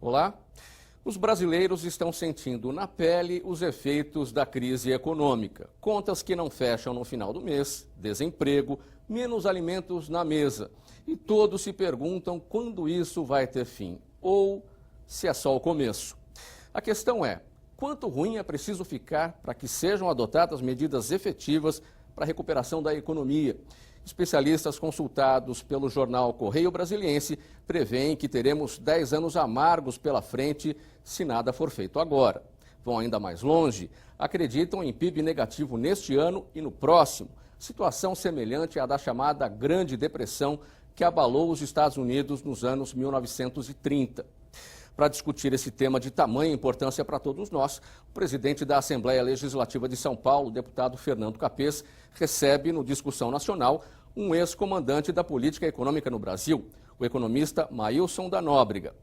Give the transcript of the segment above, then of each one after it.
Olá. Os brasileiros estão sentindo na pele os efeitos da crise econômica. Contas que não fecham no final do mês, desemprego, menos alimentos na mesa. E todos se perguntam quando isso vai ter fim, ou se é só o começo. A questão é, quanto ruim é preciso ficar para que sejam adotadas medidas efetivas para a recuperação da economia? Especialistas consultados pelo jornal Correio Brasiliense prevêem que teremos 10 anos amargos pela frente se nada for feito agora. Vão ainda mais longe, acreditam em PIB negativo neste ano e no próximo, situação semelhante à da chamada Grande Depressão que abalou os Estados Unidos nos anos 1930. Para discutir esse tema de tamanha importância para todos nós, o presidente da Assembleia Legislativa de São Paulo, o deputado Fernando Capês, recebe no Discussão Nacional um ex-comandante da política econômica no Brasil, o economista Maílson da Nóbrega.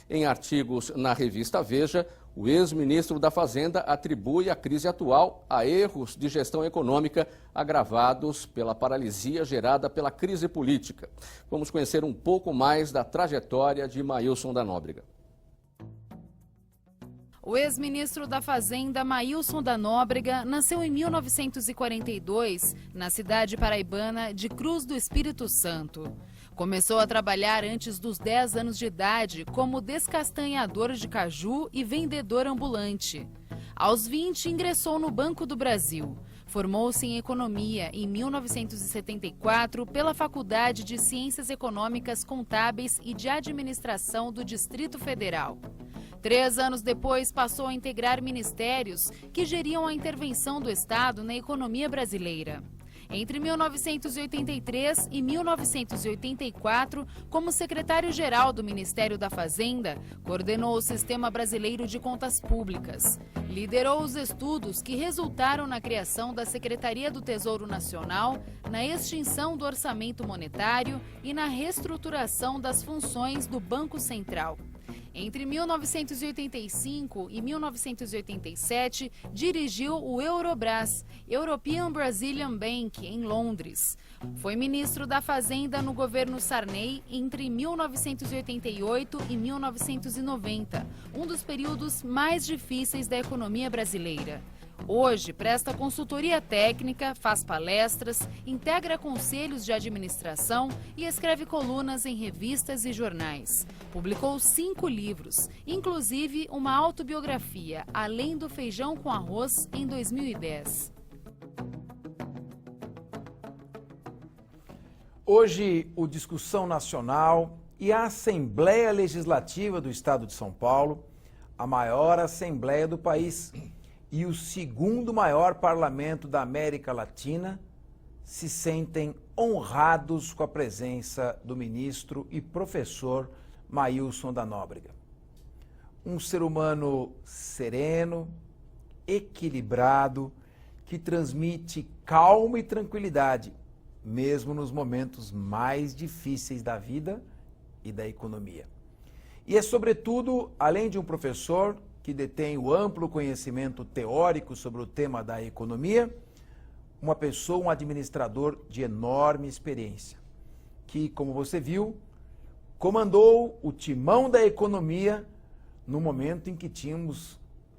Em artigos na revista Veja, o ex-ministro da Fazenda atribui a crise atual a erros de gestão econômica agravados pela paralisia gerada pela crise política. Vamos conhecer um pouco mais da trajetória de Maílson da Nóbrega. O ex-ministro da Fazenda, Maílson da Nóbrega, nasceu em 1942, na cidade paraibana de Cruz do Espírito Santo. Começou a trabalhar antes dos 10 anos de idade como descastanhador de caju e vendedor ambulante. Aos 20, ingressou no Banco do Brasil. Formou-se em Economia em 1974 pela Faculdade de Ciências Econômicas, Contábeis e de Administração do Distrito Federal. 3 anos depois, passou a integrar ministérios que geriam a intervenção do Estado na economia brasileira. Entre 1983 e 1984, como secretário-geral do Ministério da Fazenda, coordenou o Sistema Brasileiro de Contas Públicas. Liderou os estudos que resultaram na criação da Secretaria do Tesouro Nacional, na extinção do orçamento monetário e na reestruturação das funções do Banco Central. Entre 1985 e 1987, dirigiu o Eurobras, European Brazilian Bank, em Londres. Foi ministro da Fazenda no governo Sarney entre 1988 e 1990, um dos períodos mais difíceis da economia brasileira. Hoje, presta consultoria técnica, faz palestras, integra conselhos de administração e escreve colunas em revistas e jornais. Publicou 5 livros, inclusive uma autobiografia, Além do Feijão com Arroz, em 2010. Hoje, o Discussão Nacional e a Assembleia Legislativa do Estado de São Paulo, a maior assembleia do país e o segundo maior parlamento da América Latina, se sentem honrados com a presença do ministro e professor Maílson da Nóbrega. Um ser humano sereno, equilibrado, que transmite calma e tranquilidade, mesmo nos momentos mais difíceis da vida e da economia. E é, sobretudo, além de um professor que detém o amplo conhecimento teórico sobre o tema da economia, uma pessoa, um administrador de enorme experiência, que, como você viu, comandou o timão da economia no momento em que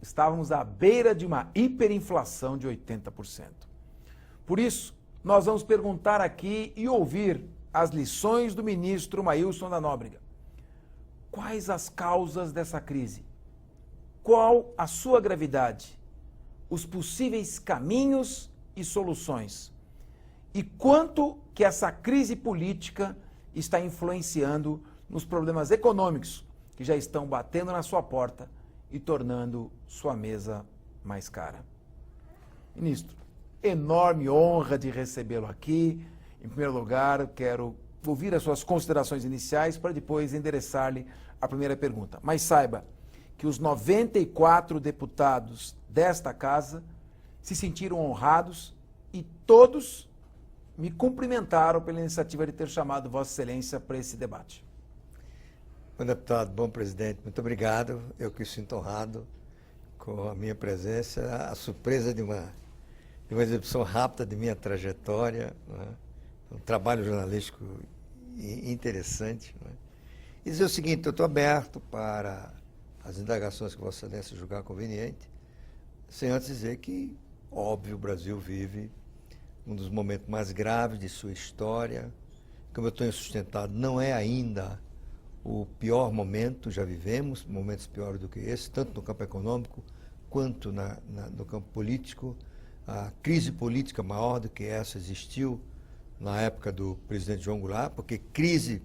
estávamos à beira de uma hiperinflação de 80%. Por isso, nós vamos perguntar aqui e ouvir as lições do ministro Maílson da Nóbrega. Quais as causas dessa crise? Qual a sua gravidade? Os possíveis caminhos e soluções? E quanto que essa crise política está influenciando nos problemas econômicos que já estão batendo na sua porta e tornando sua mesa mais cara? Ministro, enorme honra de recebê-lo aqui. Em primeiro lugar, eu quero ouvir as suas considerações iniciais para depois endereçar-lhe a primeira pergunta. Mas saiba que os 94 deputados desta casa se sentiram honrados e todos me cumprimentaram pela iniciativa de ter chamado Vossa Excelência para esse debate. Bom deputado, bom presidente, muito obrigado. Eu que sinto honrado com a minha presença, a surpresa de uma exibição rápida de minha trajetória, né? Um trabalho jornalístico interessante. Né? E dizer o seguinte, eu estou aberto para as indagações que Vossa Excelência julgar conveniente, sem antes dizer que, óbvio, o Brasil vive um dos momentos mais graves de sua história. Como eu tenho sustentado, não é ainda o pior momento, já vivemos momentos piores do que esse, tanto no campo econômico quanto no campo político. A crise política maior do que essa existiu na época do presidente João Goulart, porque crise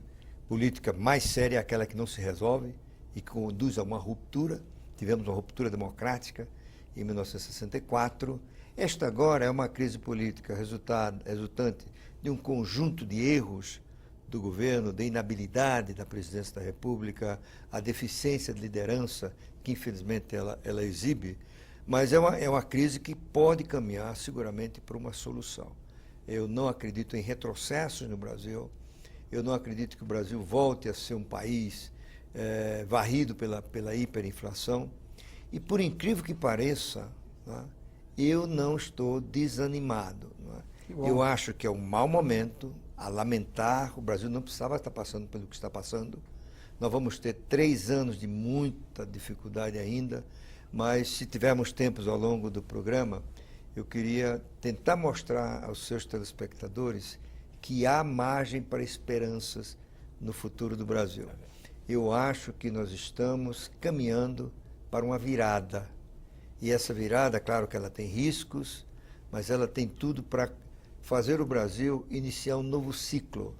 política mais séria é aquela que não se resolve e que conduz a uma ruptura. Tivemos uma ruptura democrática em 1964. Esta agora é uma crise política resultante de um conjunto de erros do governo, da inabilidade da presidência da República, a deficiência de liderança que infelizmente ela exibe, mas é uma crise que pode caminhar seguramente para uma solução. Eu não acredito em retrocessos no Brasil, eu não acredito que o Brasil volte a ser um país varrido pela hiperinflação, e por incrível que pareça, né, eu não estou desanimado. Né? Eu acho que é um mau momento a lamentar, o Brasil não precisava estar passando pelo que está passando. Nós vamos ter 3 anos de muita dificuldade ainda, mas se tivermos tempos ao longo do programa, eu queria tentar mostrar aos seus telespectadores que há margem para esperanças no futuro do Brasil. Eu acho que nós estamos caminhando para uma virada. E essa virada, claro que ela tem riscos, mas ela tem tudo para fazer o Brasil iniciar um novo ciclo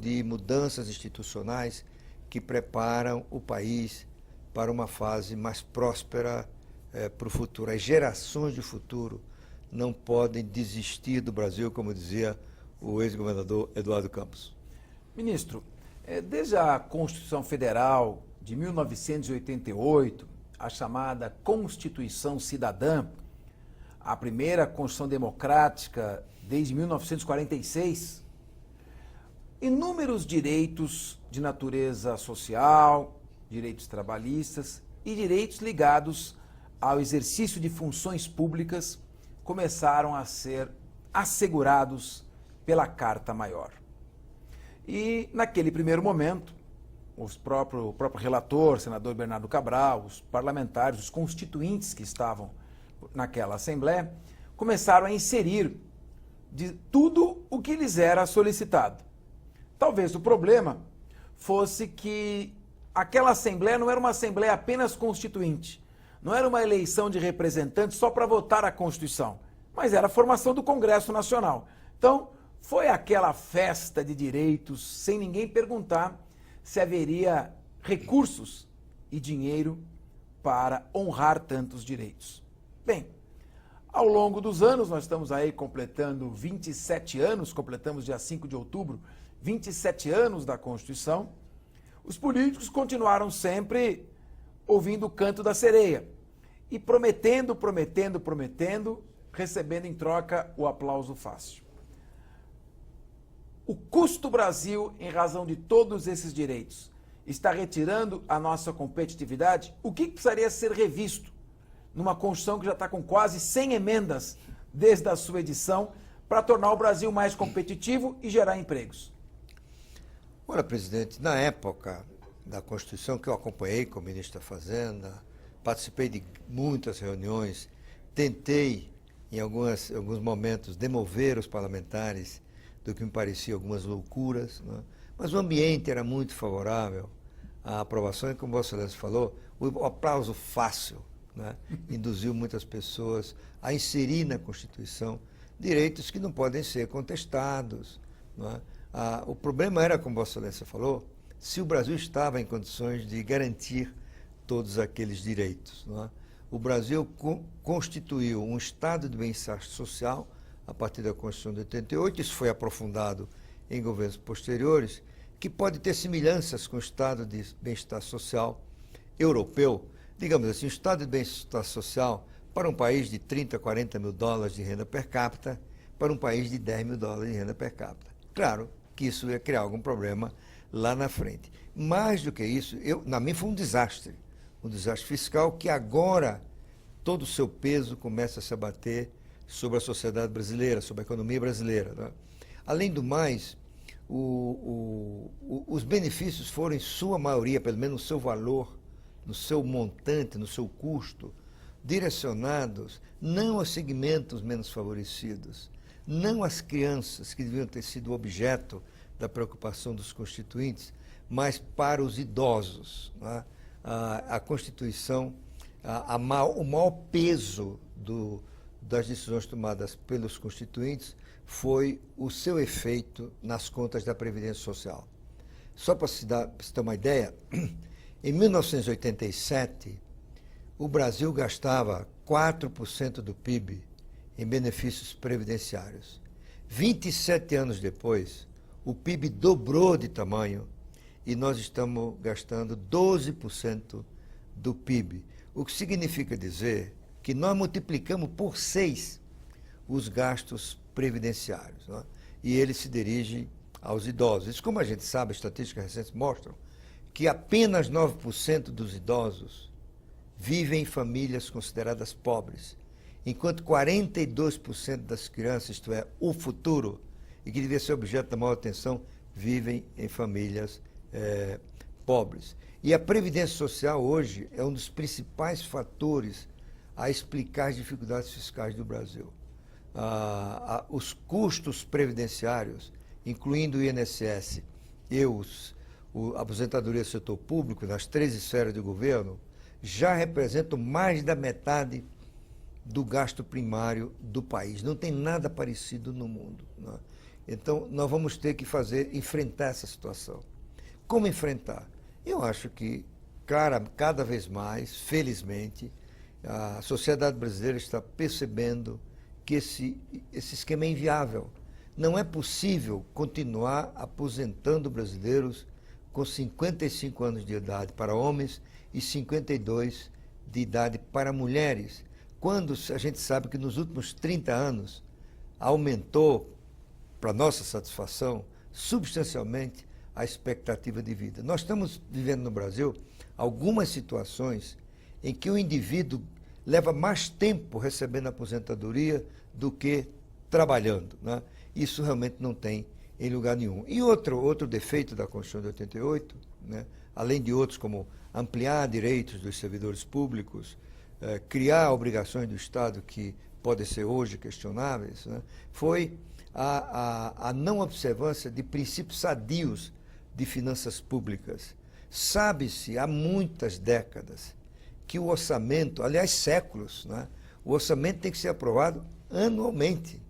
de mudanças institucionais que preparam o país para uma fase mais próspera para o futuro. As gerações de futuro não podem desistir do Brasil, como dizia o ex-governador Eduardo Campos. Ministro, desde a Constituição Federal de 1988, a chamada Constituição Cidadã, a primeira Constituição Democrática desde 1946, inúmeros direitos de natureza social, direitos trabalhistas e direitos ligados ao exercício de funções públicas começaram a ser assegurados pela Carta Maior. E, naquele primeiro momento, o próprio relator, senador Bernardo Cabral, os parlamentares, os constituintes que estavam naquela Assembleia, começaram a inserir de tudo o que lhes era solicitado. Talvez o problema fosse que aquela Assembleia não era uma Assembleia apenas constituinte, não era uma eleição de representantes só para votar a Constituição, mas era a formação do Congresso Nacional. Então, foi aquela festa de direitos sem ninguém perguntar se haveria recursos e dinheiro para honrar tantos direitos. Bem, ao longo dos anos, nós estamos aí completando 27 anos, completamos dia 5 de outubro, 27 anos da Constituição, os políticos continuaram sempre ouvindo o canto da sereia e prometendo, recebendo em troca o aplauso fácil. O custo Brasil, em razão de todos esses direitos, está retirando a nossa competitividade? O que precisaria ser revisto numa Constituição que já está com quase 100 emendas desde a sua edição para tornar o Brasil mais competitivo e gerar empregos? Olha, presidente, na época da Constituição que eu acompanhei como ministro da Fazenda, participei de muitas reuniões, tentei, em alguns momentos, demover os parlamentares do que me parecia algumas loucuras, né? Mas o ambiente era muito favorável à aprovação e, como Vossa Excelência falou, o aplauso fácil, né, induziu muitas pessoas a inserir na Constituição direitos que não podem ser contestados. Né? O problema era, como Vossa Excelência falou, se o Brasil estava em condições de garantir todos aqueles direitos. Né? O Brasil constituiu um estado de bem-estar social a partir da Constituição de 88, isso foi aprofundado em governos posteriores, que pode ter semelhanças com o estado de bem-estar social europeu. Digamos assim, o estado de bem-estar social para um país de 30, 40 mil dólares de renda per capita, para um país de 10 mil dólares de renda per capita. Claro que isso ia criar algum problema lá na frente. Mais do que isso, na mim foi um desastre fiscal que agora todo o seu peso começa a se abater sobre a sociedade brasileira, sobre a economia brasileira. Né? Além do mais, os benefícios foram, em sua maioria, pelo menos o seu valor no seu montante, no seu custo, direcionados não aos segmentos menos favorecidos, não às crianças que deviam ter sido objeto da preocupação dos constituintes, mas para os idosos. Né? A Constituição, o maior peso das decisões tomadas pelos constituintes foi o seu efeito nas contas da Previdência Social. Só para se ter uma ideia, em 1987, o Brasil gastava 4% do PIB em benefícios previdenciários. 27 anos depois, o PIB dobrou de tamanho e nós estamos gastando 12% do PIB. O que significa dizer que nós multiplicamos por 6 os gastos previdenciários. Né? E ele se dirige aos idosos. Isso, como a gente sabe, estatísticas recentes mostram que apenas 9% dos idosos vivem em famílias consideradas pobres, enquanto 42% das crianças, isto é, o futuro, e que devia ser objeto da maior atenção, vivem em famílias pobres. E a Previdência Social hoje é um dos principais fatores a explicar as dificuldades fiscais do Brasil. Os custos previdenciários, incluindo o INSS e a aposentadoria do setor público, nas 3 esferas do governo, já representam mais da metade do gasto primário do país. Não tem nada parecido no mundo. Né? Então, nós vamos ter que enfrentar essa situação. Como enfrentar? Eu acho que, cada vez mais, felizmente, a sociedade brasileira está percebendo que esse esquema é inviável. Não é possível continuar aposentando brasileiros com 55 anos de idade para homens e 52 de idade para mulheres, quando a gente sabe que nos últimos 30 anos aumentou, para nossa satisfação, substancialmente a expectativa de vida. Nós estamos vivendo no Brasil algumas situações em que o indivíduo leva mais tempo recebendo aposentadoria do que trabalhando. Né? Isso realmente não tem em lugar nenhum. E outro defeito da Constituição de 88, né? Além de outros como ampliar direitos dos servidores públicos, criar obrigações do Estado que podem ser hoje questionáveis, né? Foi a não observância de princípios sadios de finanças públicas. Sabe-se há muitas décadas que o orçamento, aliás séculos, né? O orçamento tem que ser aprovado anualmente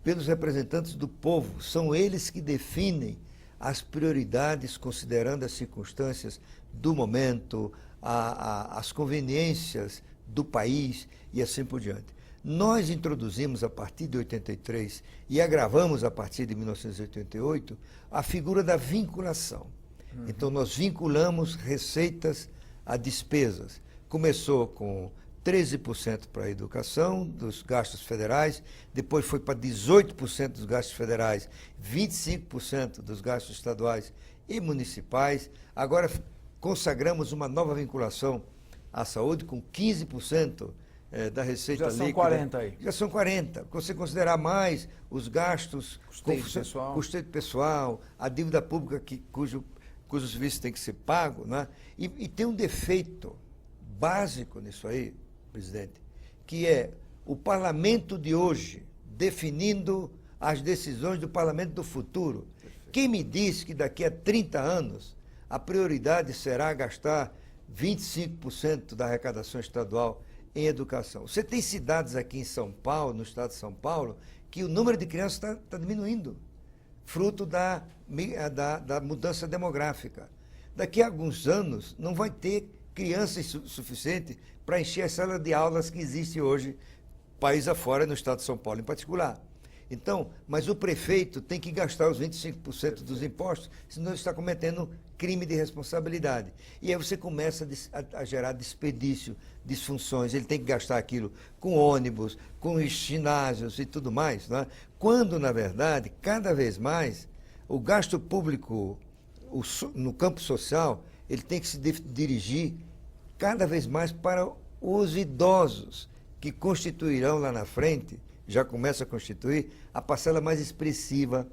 pelos representantes do povo. São eles que definem as prioridades considerando as circunstâncias do momento, as conveniências do país e assim por diante. Nós introduzimos a partir de 83 e agravamos a partir de 1988 a figura da vinculação. Então nós vinculamos receitas a despesas. Começou com 13% para a educação dos gastos federais, depois foi para 18% dos gastos federais, 25% dos gastos estaduais e municipais. Agora consagramos uma nova vinculação à saúde com 15% da receita líquida. Já são 40 aí. Já são 40. Você considerar mais os gastos, custeio pessoal, a dívida pública cujo serviço tem que ser pago, né? E tem um defeito básico nisso aí, presidente, que é o parlamento de hoje definindo as decisões do parlamento do futuro. Perfeito. Quem me diz que daqui a 30 anos a prioridade será gastar 25% da arrecadação estadual em educação? Você tem cidades aqui em São Paulo, no estado de São Paulo, que o número de crianças está diminuindo, fruto da mudança demográfica. Daqui a alguns anos não vai ter crianças suficiente para encher as salas de aulas que existem hoje, país afora, no estado de São Paulo em particular. Então, mas o prefeito tem que gastar os 25% dos impostos, senão ele está cometendo crime de responsabilidade. E aí você começa a gerar desperdício, disfunções. Ele tem que gastar aquilo com ônibus, com ginásios e tudo mais, né? Quando, na verdade, cada vez mais, o gasto público no campo social, ele tem que se dirigir cada vez mais para os idosos, que constituirão lá na frente, já começa a constituir, a parcela mais expressiva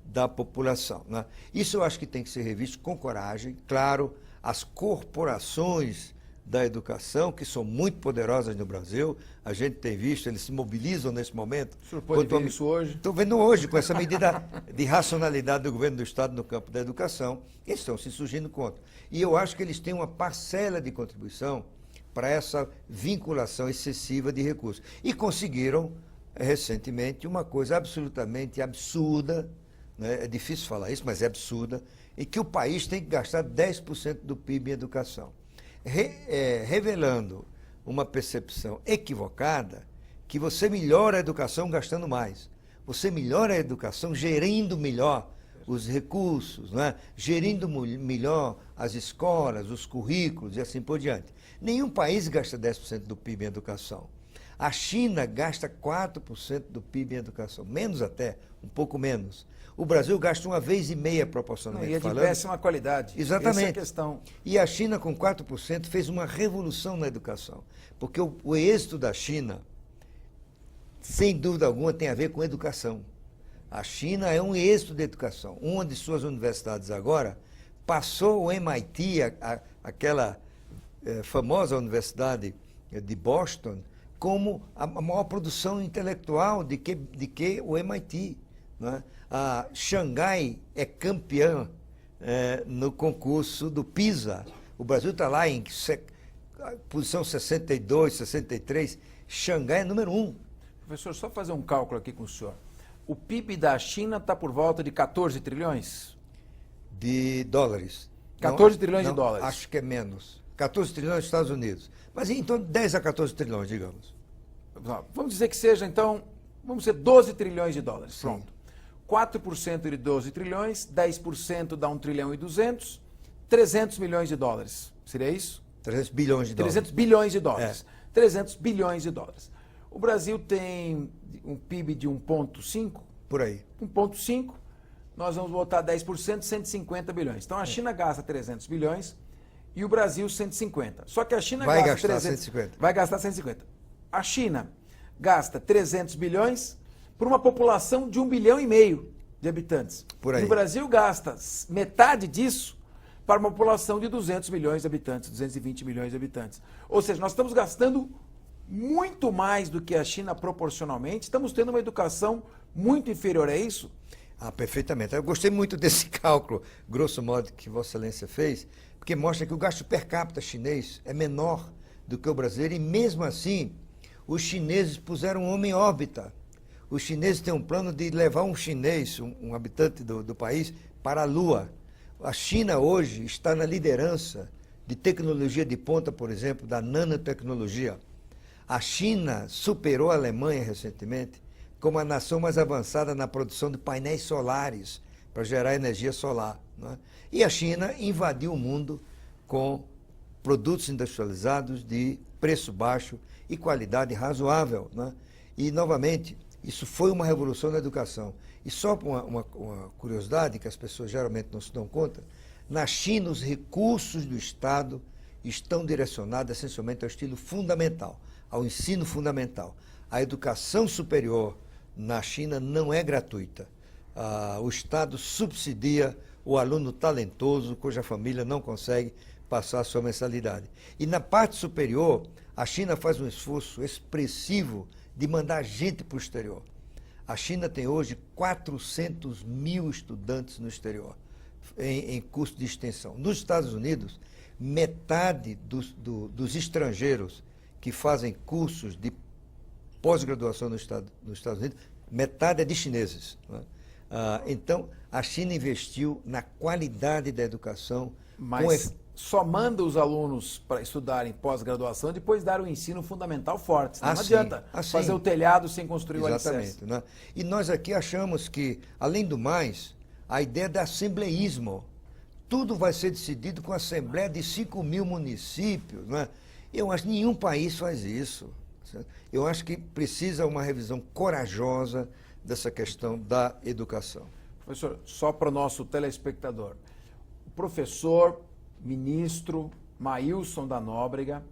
da população. Né? Isso eu acho que tem que ser revisto com coragem. Claro, as corporações da educação, que são muito poderosas no Brasil. A gente tem visto, eles se mobilizam nesse momento. O senhor pode ver isso hoje? Estou vendo hoje, com essa medida de racionalidade do governo do Estado no campo da educação, eles estão se surgindo contra. E eu acho que eles têm uma parcela de contribuição para essa vinculação excessiva de recursos. E conseguiram, recentemente, uma coisa absolutamente absurda, né? É difícil falar isso, mas é absurda, em que o país tem que gastar 10% do PIB em educação. Revelando uma percepção equivocada que você melhora a educação gastando mais. Você melhora a educação gerindo melhor os recursos, né? Gerindo melhor as escolas, os currículos e assim por diante. Nenhum país gasta 10% do PIB em educação. A China gasta 4% do PIB em educação, menos até, um pouco menos. O Brasil gasta 1,5 vezes proporcionalmente falando. E é de péssima qualidade. Exatamente. Essa é a questão. E a China, com 4%, fez uma revolução na educação. Porque o êxito da China, sem dúvida alguma, tem a ver com educação. A China é um êxito de educação. Uma de suas universidades agora passou o MIT, aquela famosa universidade de Boston, como a maior produção intelectual de que o MIT. Né? A Xangai é campeã no concurso do PISA. O Brasil está lá em posição 62, 63. Xangai é número 1. Professor, só fazer um cálculo aqui com o senhor. O PIB da China está por volta de 14 trilhões? De dólares. 14 trilhões de dólares. Acho que é menos. 14 trilhões dos Estados Unidos. Mas então 10 a 14 trilhões, digamos. Vamos dizer que seja, então, vamos dizer 12 trilhões de dólares. Sim. Pronto. 4% de 12 trilhões, 10% dá 1 trilhão e 200, 300 milhões de dólares. Seria isso? 300 bilhões de dólares. 300 bilhões de dólares. 300 bilhões de dólares. O Brasil tem um PIB de 1,5. Por aí. 1,5. Nós vamos botar 10%, 150 bilhões. Então a China gasta 300 bilhões e o Brasil 150. Só que a China vai gasta gastar 300, 150. Vai gastar 150. A China gasta 300 bilhões por uma população de 1,5 bilhão de habitantes. Por aí. E o Brasil gasta metade disso para uma população de 200 milhões de habitantes, 220 milhões de habitantes. Ou seja, nós estamos gastando muito mais do que a China proporcionalmente, estamos tendo uma educação muito inferior a isso. Ah, perfeitamente. Eu gostei muito desse cálculo, grosso modo, que Vossa Excelência fez, porque mostra que o gasto per capita chinês é menor do que o brasileiro e, mesmo assim, os chineses puseram um homem em órbita. Os chineses têm um plano de levar um chinês, um habitante do país, para a Lua. A China hoje está na liderança de tecnologia de ponta, por exemplo, da nanotecnologia. A China superou a Alemanha recentemente como a nação mais avançada na produção de painéis solares para gerar energia solar. Né? E a China invadiu o mundo com produtos industrializados de preço baixo e qualidade razoável. Né? E, novamente, isso foi uma revolução na educação. E só uma curiosidade que as pessoas geralmente não se dão conta, na China os recursos do Estado estão direcionados essencialmente ao estilo fundamental, ao ensino fundamental. A educação superior na China não é gratuita. O Estado subsidia o aluno talentoso cuja família não consegue passar a sua mensalidade. E na parte superior, a China faz um esforço expressivo de mandar gente para o exterior. A China tem hoje 400 mil estudantes no exterior, em curso de extensão. Nos Estados Unidos, metade dos estrangeiros que fazem cursos de pós-graduação nos Estados Unidos, metade é de chineses. Né? Então, a China investiu na qualidade da educação. Mas só manda os alunos para estudarem pós-graduação e depois dar o ensino fundamental forte. Não adianta fazer o telhado sem construir o alicerce. Exatamente. Né? E nós aqui achamos que, além do mais, a ideia da assembleísmo. Tudo vai ser decidido com a assembleia de 5 mil municípios. Né? Eu acho que nenhum país faz isso. Eu acho que precisa uma revisão corajosa dessa questão da educação. Professor, só para o nosso telespectador, o professor, ministro Maílson da Nóbrega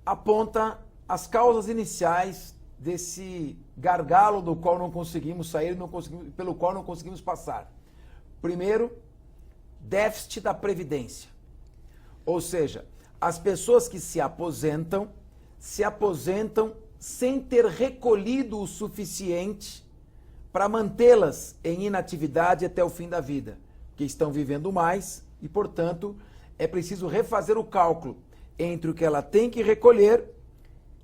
aponta as causas iniciais desse gargalo do qual não conseguimos sair, pelo qual não conseguimos passar. Primeiro, déficit da Previdência. Ou seja, as pessoas que se aposentam sem ter recolhido o suficiente para mantê-las em inatividade até o fim da vida, que estão vivendo mais e, portanto, é preciso refazer o cálculo entre o que ela tem que recolher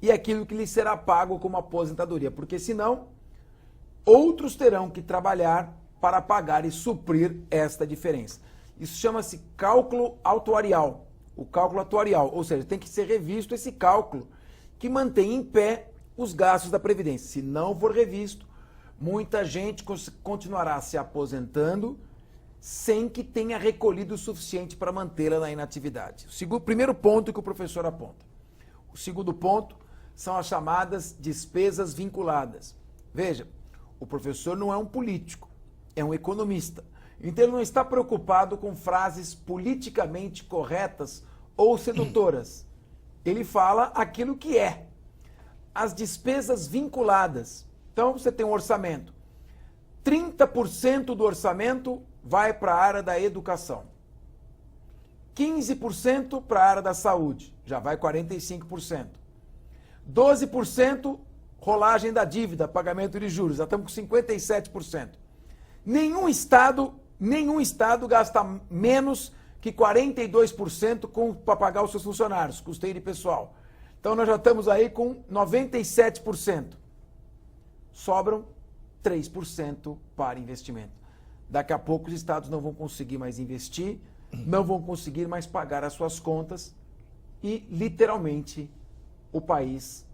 e aquilo que lhe será pago como aposentadoria, porque senão outros terão que trabalhar para pagar e suprir esta diferença. Isso chama-se cálculo atuarial. O cálculo atuarial, ou seja, tem que ser revisto esse cálculo que mantém em pé os gastos da Previdência. Se não for revisto, muita gente continuará se aposentando sem que tenha recolhido o suficiente para mantê-la na inatividade. O primeiro ponto que o professor aponta. O segundo ponto são as chamadas despesas vinculadas. Veja, o professor não é um político, é um economista. Então ele não está preocupado com frases politicamente corretas ou sedutoras. Ele fala aquilo que é. As despesas vinculadas. Então você tem um orçamento. 30% do orçamento vai para a área da educação. 15% para a área da saúde, já vai 45%. 12% rolagem da dívida, pagamento de juros, já estamos com 57%. Nenhum estado gasta menos que 42% para pagar os seus funcionários, custeio de pessoal. Então nós já estamos aí com 97%. Sobram 3% para investimento. Daqui a pouco os estados não vão conseguir mais investir, não vão conseguir mais pagar as suas contas e, literalmente, o país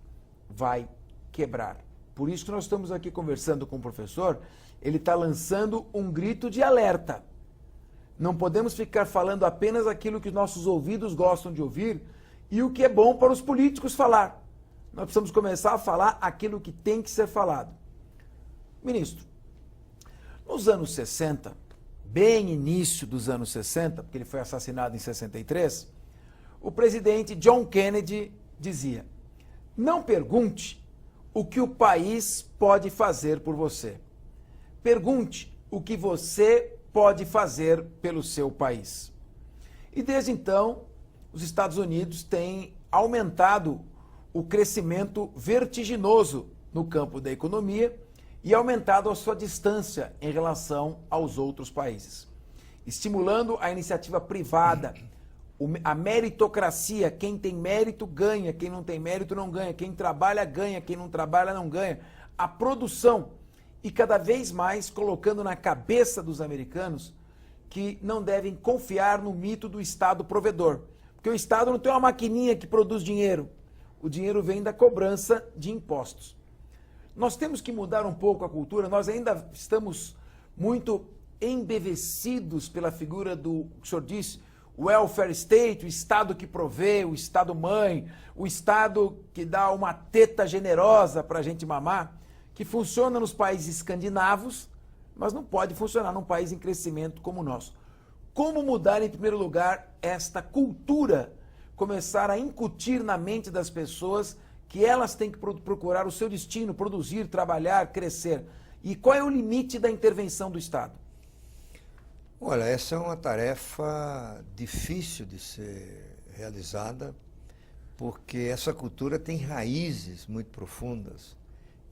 vai quebrar. Por isso que nós estamos aqui conversando com o professor, ele está lançando um grito de alerta. Não podemos ficar falando apenas aquilo que nossos ouvidos gostam de ouvir e o que é bom para os políticos falar. Nós precisamos começar a falar aquilo que tem que ser falado. Ministro, nos anos 60, bem início dos anos 60, porque ele foi assassinado em 63, o presidente John Kennedy dizia: não pergunte o que o país pode fazer por você. Pergunte o que você pode fazer pelo seu país. E desde então, os Estados Unidos têm aumentado o crescimento vertiginoso no campo da economia e aumentado a sua distância em relação aos outros países, estimulando a iniciativa privada, a meritocracia. Quem tem mérito ganha, quem não tem mérito não ganha, quem trabalha ganha, quem não trabalha não ganha, a produção, e cada vez mais colocando na cabeça dos americanos que não devem confiar no mito do Estado provedor, porque o Estado não tem uma maquininha que produz dinheiro, o dinheiro vem da cobrança de impostos. Nós temos que mudar um pouco a cultura, nós ainda estamos muito embevecidos pela figura do, o senhor disse, welfare state, o Estado que provê, o Estado mãe, o Estado que dá uma teta generosa para a gente mamar, que funciona nos países escandinavos, mas não pode funcionar num país em crescimento como o nosso. Como mudar, em primeiro lugar, esta cultura, começar a incutir na mente das pessoas que elas têm que procurar o seu destino, produzir, trabalhar, crescer. E qual é o limite da intervenção do Estado? Olha, essa é uma tarefa difícil de ser realizada, porque essa cultura tem raízes muito profundas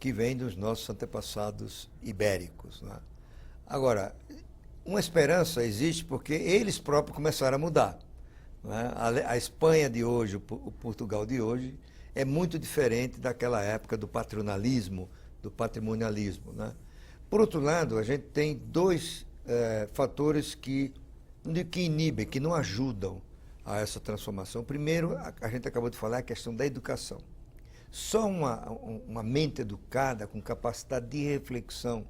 que vêm dos nossos antepassados ibéricos, né? Agora, uma esperança existe porque eles próprios começaram a mudar, né? A Espanha de hoje, o Portugal de hoje, é muito diferente daquela época do patronalismo, do patrimonialismo, né? Por outro lado, a gente tem dois fatores que inibem, que não ajudam a essa transformação. Primeiro, a gente acabou de falar, a questão da educação. Só uma mente educada, com capacidade de reflexão,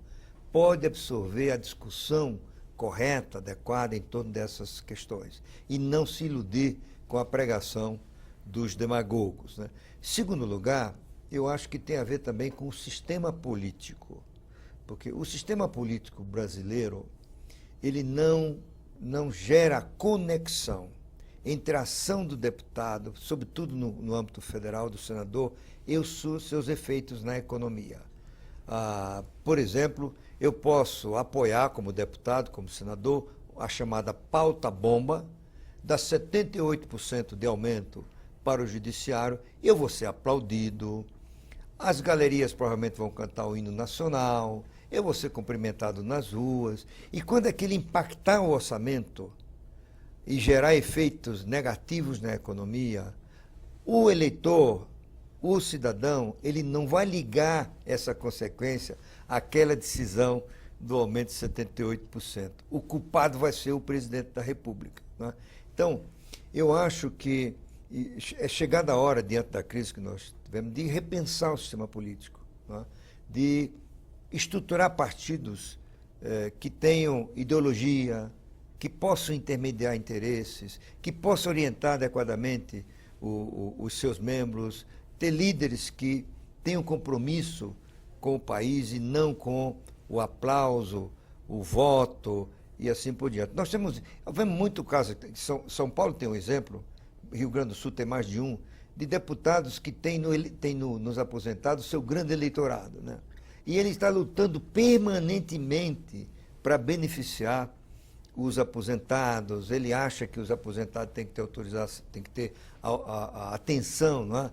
pode absorver a discussão correta, adequada em torno dessas questões e não se iludir com a pregação dos demagogos, né? Segundo lugar, eu acho que tem a ver também com o sistema político, porque o sistema político brasileiro, ele não gera conexão entre a ação do deputado, sobretudo no âmbito federal, do senador, e os seus efeitos na economia. Por exemplo, eu posso apoiar como deputado, como senador, a chamada pauta-bomba, dá 78% de aumento para o judiciário, eu vou ser aplaudido, as galerias provavelmente vão cantar o hino nacional, eu vou ser cumprimentado nas ruas, e quando aquilo impactar o orçamento e gerar efeitos negativos na economia, o eleitor, o cidadão, ele não vai ligar essa consequência àquela decisão do aumento de 78%. O culpado vai ser o presidente da República. Né? Então, eu acho que é chegada a hora, diante da crise que nós tivemos, de repensar o sistema político, né? De estruturar partidos que tenham ideologia, que possam intermediar interesses, que possam orientar adequadamente os seus membros, ter líderes que tenham compromisso com o país e não com o aplauso, o voto e assim por diante. Nós vemos muito caso, São Paulo tem um exemplo, Rio Grande do Sul tem mais de um, de deputados que têm nos aposentados seu grande eleitorado, né? E ele está lutando permanentemente para beneficiar os aposentados. Ele acha que os aposentados têm que ter autorização, têm que ter a atenção, não é?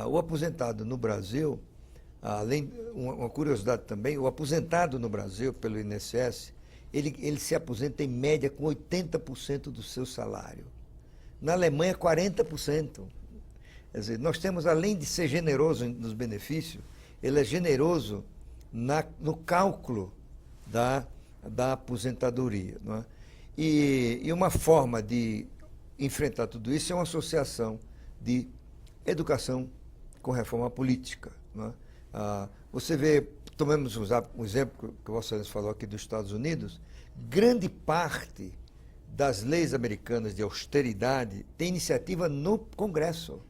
O aposentado no Brasil, além, uma curiosidade também, o aposentado no Brasil pelo INSS, ele se aposenta em média com 80% do seu salário. Na Alemanha, 40%. Quer dizer, nós temos, além de ser generoso nos benefícios, ele é generoso no cálculo da aposentadoria. Não é? E uma forma de enfrentar tudo isso é uma associação de educação com reforma política. Não é? Você vê, tomamos um exemplo que o Vossa Excelência falou aqui dos Estados Unidos, grande parte das leis americanas de austeridade tem iniciativa no Congresso.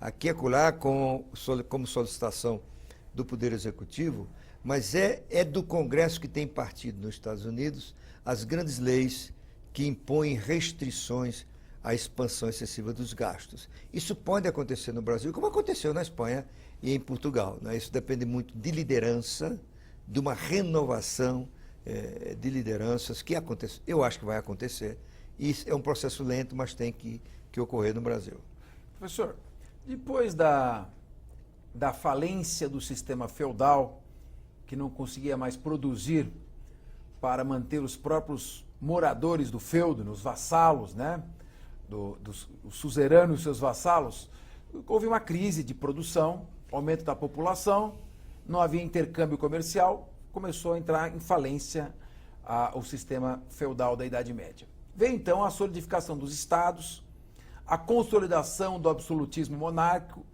Aqui e acolá, como solicitação do Poder Executivo, mas é do Congresso que tem partido nos Estados Unidos as grandes leis que impõem restrições à expansão excessiva dos gastos. Isso pode acontecer no Brasil, como aconteceu na Espanha e em Portugal. Né? Isso depende muito de liderança, de uma renovação de lideranças que acontece, eu acho que vai acontecer. Isso é um processo lento, mas tem que ocorrer no Brasil. Professor, depois da falência do sistema feudal, que não conseguia mais produzir para manter os próprios moradores do feudo, os vassalos, né? Dos suzeranos e seus vassalos, houve uma crise de produção, aumento da população, não havia intercâmbio comercial, começou a entrar em falência o sistema feudal da Idade Média. Veio então a solidificação dos estados, a consolidação do absolutismo monárquico,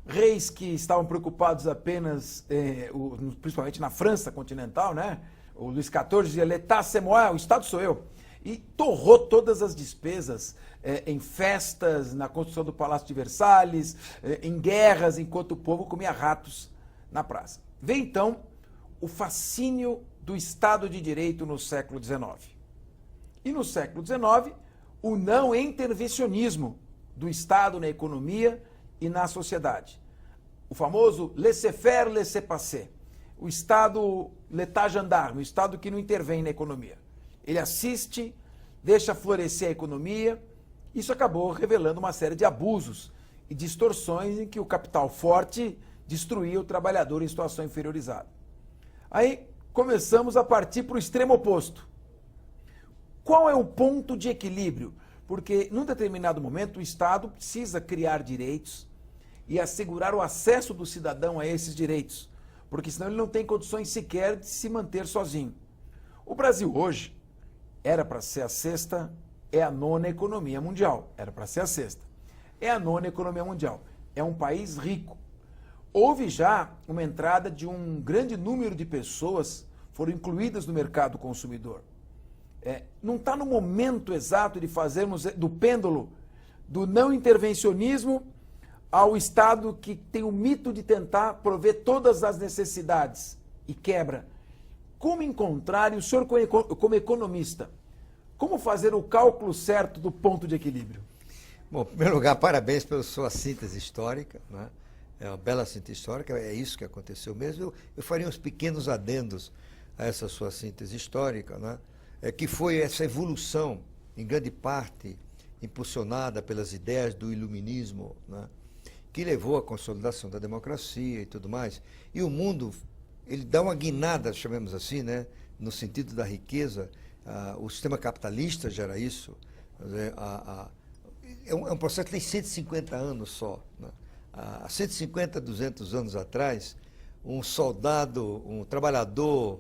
reis que estavam preocupados apenas, principalmente na França continental, né? O Luís XIV dizia, l'état c'est moi, o Estado sou eu. E torrou todas as despesas em festas, na construção do Palácio de Versalhes, em guerras, enquanto o povo comia ratos na praça. Veio então o fascínio do Estado de Direito no século XIX. E no século XIX, o não intervencionismo do Estado na economia e na sociedade. O famoso laissez-faire, laissez-passer. O Estado l'état gendarme, o Estado que não intervém na economia. Ele assiste, deixa florescer a economia. Isso acabou revelando uma série de abusos e distorções em que o capital forte destruía o trabalhador em situação inferiorizada. Aí começamos a partir para o extremo oposto. Qual é o ponto de equilíbrio? Porque, num determinado momento, o Estado precisa criar direitos e assegurar o acesso do cidadão a esses direitos, porque senão ele não tem condições sequer de se manter sozinho. O Brasil hoje era para ser a sexta, é a nona economia mundial. Era para ser a sexta. É a nona economia mundial. É um país rico. Houve já uma entrada de um grande número de pessoas foram incluídas no mercado consumidor. Não está no momento exato de fazermos do pêndulo do não intervencionismo ao Estado que tem o mito de tentar prover todas as necessidades e quebra. Como encontrar, e o senhor como economista, como fazer o cálculo certo do ponto de equilíbrio? Bom, em primeiro lugar, parabéns pela sua síntese histórica, né? É uma bela síntese histórica, é isso que aconteceu mesmo. Eu faria uns pequenos adendos a essa sua síntese histórica, né? Que foi essa evolução, em grande parte, impulsionada pelas ideias do iluminismo, né, que levou à consolidação da democracia e tudo mais. E o mundo, ele dá uma guinada, chamemos assim, né, no sentido da riqueza. O sistema capitalista gera isso. É um processo que tem 150 anos só, né? Há 150, 200 anos atrás, um soldado, um trabalhador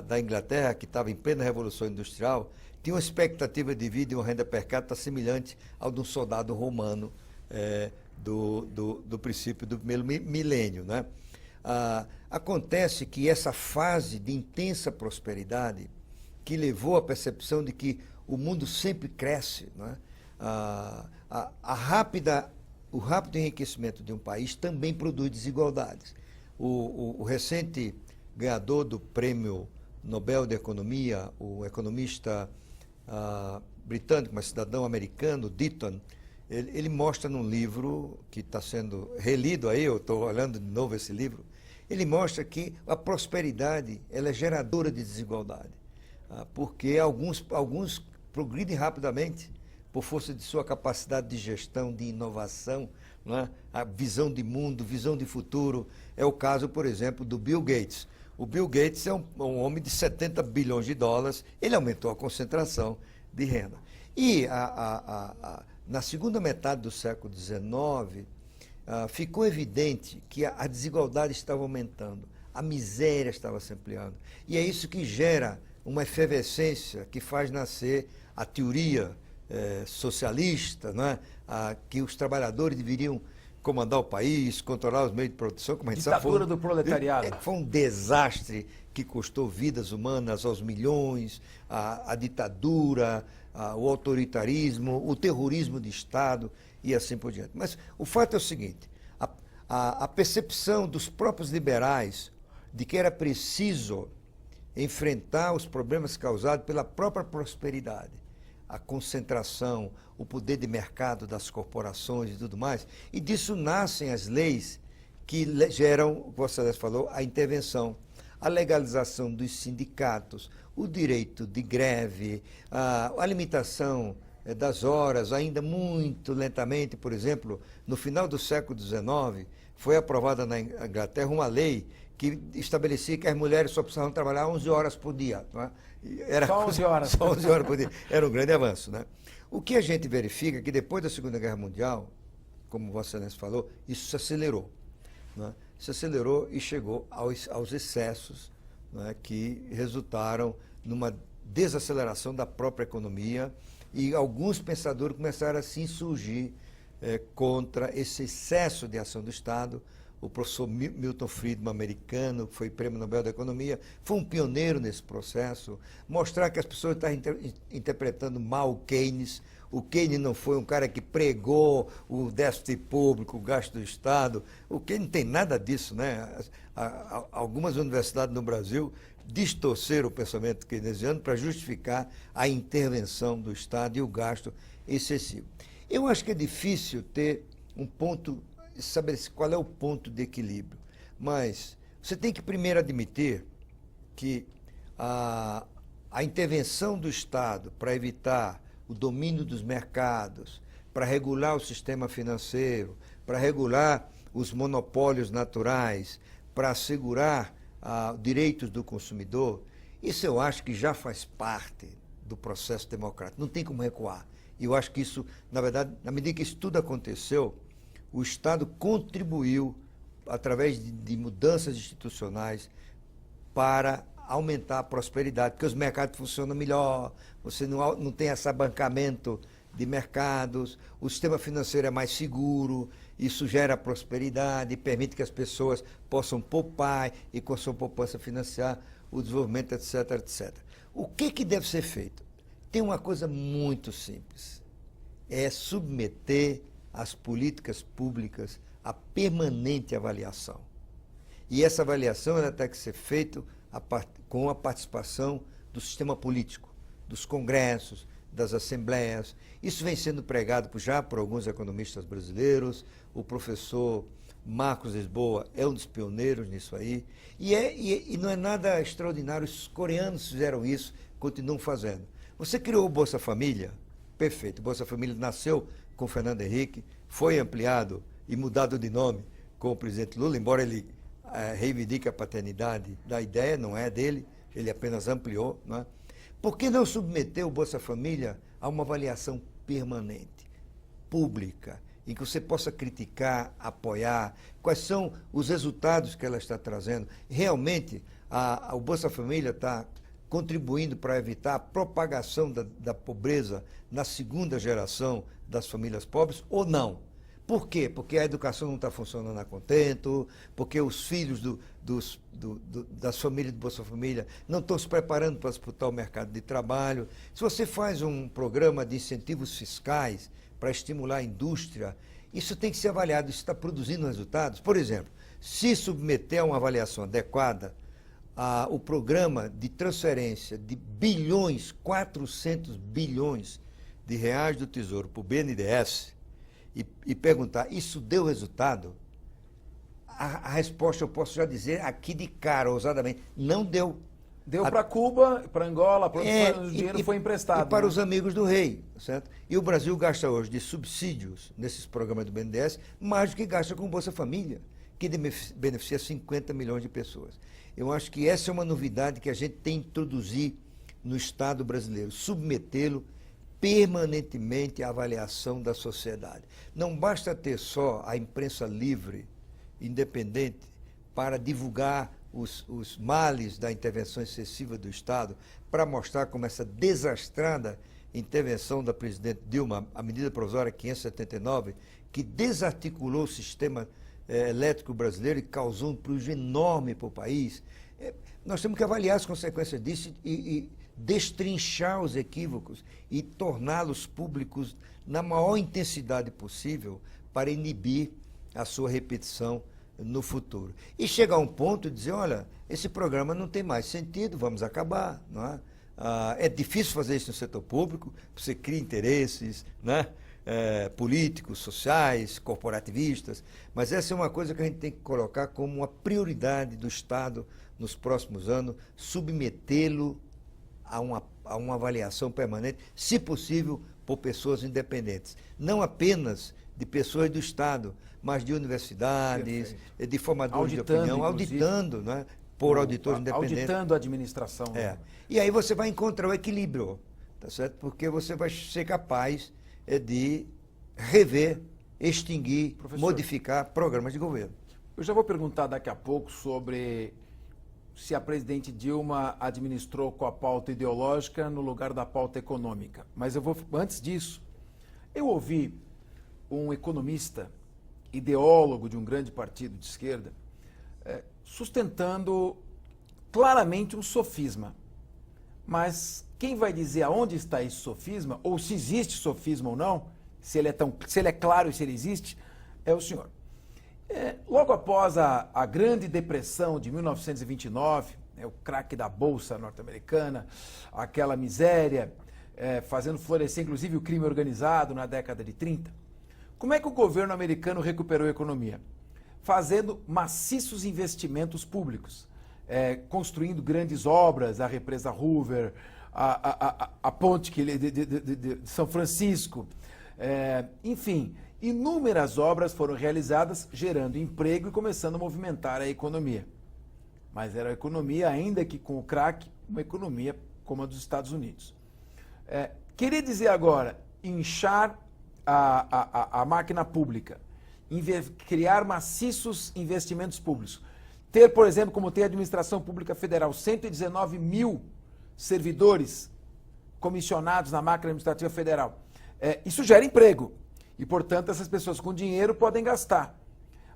da Inglaterra, que estava em plena Revolução Industrial, tinha uma expectativa de vida e uma renda per capita semelhante ao de um soldado romano do princípio do primeiro milênio, né? Acontece que essa fase de intensa prosperidade, que levou à percepção de que o mundo sempre cresce, né? O rápido enriquecimento de um país também produz desigualdades. O recente ganhador do Prêmio Nobel de Economia, o economista britânico, mas cidadão americano, Deaton, ele mostra num livro que está sendo relido aí, eu estou olhando de novo esse livro, ele mostra que a prosperidade ela é geradora de desigualdade, porque alguns progridem rapidamente por força de sua capacidade de gestão, de inovação, né? A visão de mundo, visão de futuro. É o caso, por exemplo, do Bill Gates. O Bill Gates é um homem de 70 bilhões de dólares, ele aumentou a concentração de renda. E na segunda metade do século XIX, ficou evidente que a desigualdade estava aumentando, a miséria estava se ampliando. E é isso que gera uma efervescência que faz nascer a teoria socialista, né? Que os trabalhadores deveriam comandar o país, controlar os meios de produção, como a gente sabe. Ditadura do proletariado. Foi um desastre que custou vidas humanas aos milhões, a ditadura, o autoritarismo, o terrorismo de Estado e assim por diante. Mas o fato é o seguinte, a percepção dos próprios liberais de que era preciso enfrentar os problemas causados pela própria prosperidade, a concentração, o poder de mercado das corporações e tudo mais, e disso nascem as leis que geram, como você falou, a intervenção, a legalização dos sindicatos, o direito de greve, a limitação das horas, ainda muito lentamente. Por exemplo, no final do século XIX, foi aprovada na Inglaterra uma lei que estabelecia que as mulheres só precisavam trabalhar 11 horas por dia. Não é? Só 11 horas. Só 11 horas por dia. Era um grande avanço, né? O que a gente verifica é que depois da Segunda Guerra Mundial, como Vossa Excelência falou, isso se acelerou. Né? Se acelerou e chegou aos excessos, né, que resultaram numa desaceleração da própria economia, e alguns pensadores começaram a se insurgir contra esse excesso de ação do Estado. O professor Milton Friedman, americano, que foi Prêmio Nobel da Economia, foi um pioneiro nesse processo, mostrar que as pessoas estavam interpretando mal o Keynes. O Keynes não foi um cara que pregou o déficit público, o gasto do Estado. O Keynes não tem nada disso, né? Algumas universidades no Brasil distorceram o pensamento keynesiano para justificar a intervenção do Estado e o gasto excessivo. Eu acho que é difícil ter um ponto, saber qual é o ponto de equilíbrio, mas você tem que primeiro admitir que a intervenção do Estado para evitar o domínio dos mercados, para regular o sistema financeiro, para regular os monopólios naturais, para assegurar direitos do consumidor, isso eu acho que já faz parte do processo democrático, não tem como recuar. E eu acho que isso, na verdade, na medida que isso tudo aconteceu, o Estado contribuiu, através de mudanças institucionais, para aumentar a prosperidade, porque os mercados funcionam melhor, você não tem esse abancamento de mercados, o sistema financeiro é mais seguro, isso gera prosperidade, permite que as pessoas possam poupar e com a sua poupança financiar o desenvolvimento, etc, etc. O que deve ser feito? Tem uma coisa muito simples, é submeter as políticas públicas à permanente avaliação. E essa avaliação ela tem que ser feita com a participação do sistema político, dos congressos, das assembleias. Isso vem sendo pregado já por alguns economistas brasileiros. O professor Marcos Lisboa é um dos pioneiros nisso aí. E não é nada extraordinário, os coreanos fizeram isso, continuam fazendo. Você criou o Bolsa Família, perfeito. O Bolsa Família nasceu com Fernando Henrique, foi ampliado e mudado de nome com o presidente Lula, embora ele reivindique a paternidade da ideia, não é dele, ele apenas ampliou. Não é? Por que não submeter o Bolsa Família a uma avaliação permanente, pública, em que você possa criticar, apoiar, quais são os resultados que ela está trazendo? Realmente, o Bolsa Família está contribuindo para evitar a propagação da pobreza na segunda geração das famílias pobres ou não? Por quê? Porque a educação não está funcionando a contento, porque os filhos das famílias do Bolsa Família não estão se preparando para disputar o mercado de trabalho. Se você faz um programa de incentivos fiscais para estimular a indústria, isso tem que ser avaliado, isso está produzindo resultados. Por exemplo, se submeter a uma avaliação adequada, o programa de transferência de 400 bilhões de reais do Tesouro para o BNDES, e perguntar, isso deu resultado? A resposta eu posso já dizer aqui de cara, ousadamente, não deu. Deu para Cuba, para Angola, o dinheiro foi emprestado. E para os amigos do rei, certo? E o Brasil gasta hoje de subsídios nesses programas do BNDES mais do que gasta com o Bolsa Família, que beneficia 50 milhões de pessoas. Eu acho que essa é uma novidade que a gente tem que introduzir no Estado brasileiro, submetê-lo permanentemente à avaliação da sociedade. Não basta ter só a imprensa livre, independente, para divulgar os males da intervenção excessiva do Estado, para mostrar como essa desastrada intervenção da presidente Dilma, a medida provisória 579, que desarticulou o sistema elétrico brasileiro e causou um prejuízo enorme para o país. Nós temos que avaliar as consequências disso e destrinchar os equívocos e torná-los públicos na maior intensidade possível para inibir a sua repetição no futuro. E chegar a um ponto de dizer, olha, esse programa não tem mais sentido, vamos acabar. Não é? É difícil fazer isso no setor público, você cria interesses, né? Políticos, sociais, corporativistas, mas essa é uma coisa que a gente tem que colocar como uma prioridade do Estado nos próximos anos, submetê-lo a uma avaliação permanente, se possível, por pessoas independentes. Não apenas de pessoas do Estado, mas de universidades, perfeito, de formadores de opinião, auditando, né, por auditores independentes. Auditando a administração. E aí você vai encontrar o equilíbrio, tá certo? Porque você vai ser capaz de rever, extinguir, professor, modificar programas de governo. Eu já vou perguntar daqui a pouco sobre se a presidente Dilma administrou com a pauta ideológica no lugar da pauta econômica. Mas antes disso, eu ouvi um economista, ideólogo de um grande partido de esquerda, sustentando claramente um sofisma. Mas quem vai dizer aonde está esse sofisma, ou se existe sofisma ou não, se ele é claro e se ele existe, é o senhor. Logo após a Grande Depressão de 1929, o craque da Bolsa norte-americana, aquela miséria, fazendo florescer inclusive o crime organizado na década de 30, como é que o governo americano recuperou a economia? Fazendo maciços investimentos públicos, construindo grandes obras, a represa Hoover, a ponte de São Francisco, enfim, inúmeras obras foram realizadas, gerando emprego e começando a movimentar a economia. Mas era a economia, ainda que com o crack, uma economia como a dos Estados Unidos. Queria dizer agora, inchar a máquina pública, criar maciços investimentos públicos, ter, por exemplo, como tem a Administração Pública Federal, 119 mil servidores comissionados na máquina administrativa federal. Isso gera emprego e, portanto, essas pessoas com dinheiro podem gastar.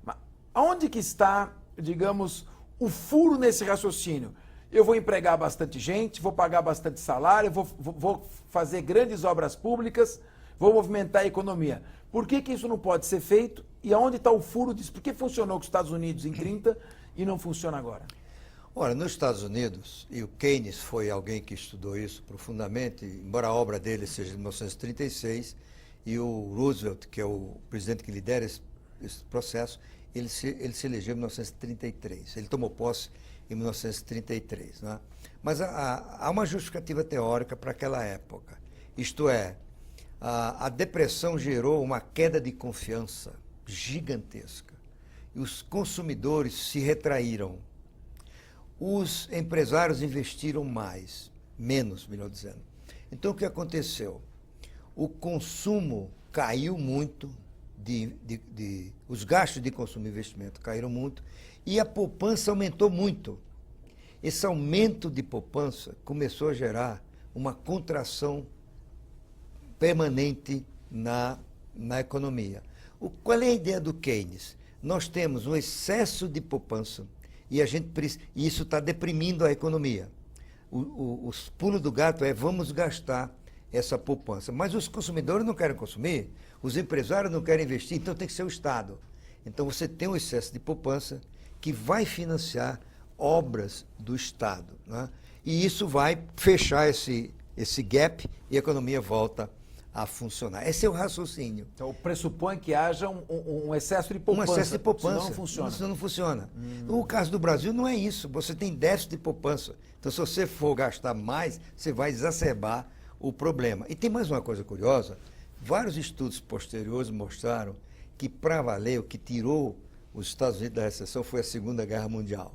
Mas aonde que está, digamos, o furo nesse raciocínio? Eu vou empregar bastante gente, vou pagar bastante salário, vou fazer grandes obras públicas, vou movimentar a economia. Por que isso não pode ser feito? E aonde está o furo disso? Por que funcionou com os Estados Unidos em 30 e não funciona agora? Ora, nos Estados Unidos, e o Keynes foi alguém que estudou isso profundamente, embora a obra dele seja de 1936, e o Roosevelt, que é o presidente que lidera esse processo, ele se elegeu em 1933. Ele tomou posse em 1933. Né? Mas há uma justificativa teórica para aquela época. Isto é, A depressão gerou uma queda de confiança gigantesca. E os consumidores se retraíram. Os empresários investiram menos, melhor dizendo. Então, o que aconteceu? O consumo caiu muito, os gastos de consumo e investimento caíram muito, e a poupança aumentou muito. Esse aumento de poupança começou a gerar uma contração permanente na economia. Qual é a ideia do Keynes? Nós temos um excesso de poupança e isso está deprimindo a economia. Os pulos do gato vamos gastar essa poupança. Mas os consumidores não querem consumir, os empresários não querem investir, então tem que ser o Estado. Então você tem um excesso de poupança que vai financiar obras do Estado, né? E isso vai fechar esse gap e a economia volta a funcionar. Esse é o raciocínio. Então pressupõe que haja um excesso de poupança. Um excesso de poupança. Senão não funciona. Senão não funciona. O caso do Brasil não é isso. Você tem déficit de poupança. Então, se você for gastar mais, você vai exacerbar o problema. E tem mais uma coisa curiosa. Vários estudos posteriores mostraram que, para valer, o que tirou os Estados Unidos da recessão foi a Segunda Guerra Mundial.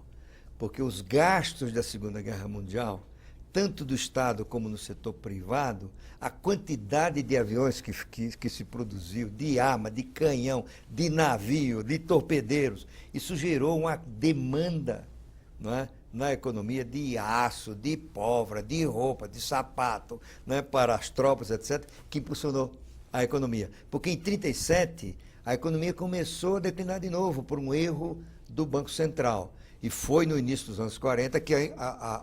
Porque os gastos da Segunda Guerra Mundial, tanto do Estado como no setor privado, a quantidade de aviões que se produziu, de arma, de canhão, de navio, de torpedeiros, isso gerou uma demanda, não é, na economia de aço, de pólvora, de roupa, de sapato, não é, para as tropas, etc., que impulsionou a economia. Porque em 1937, a economia começou a declinar de novo por um erro do Banco Central. E foi no início dos anos 40 que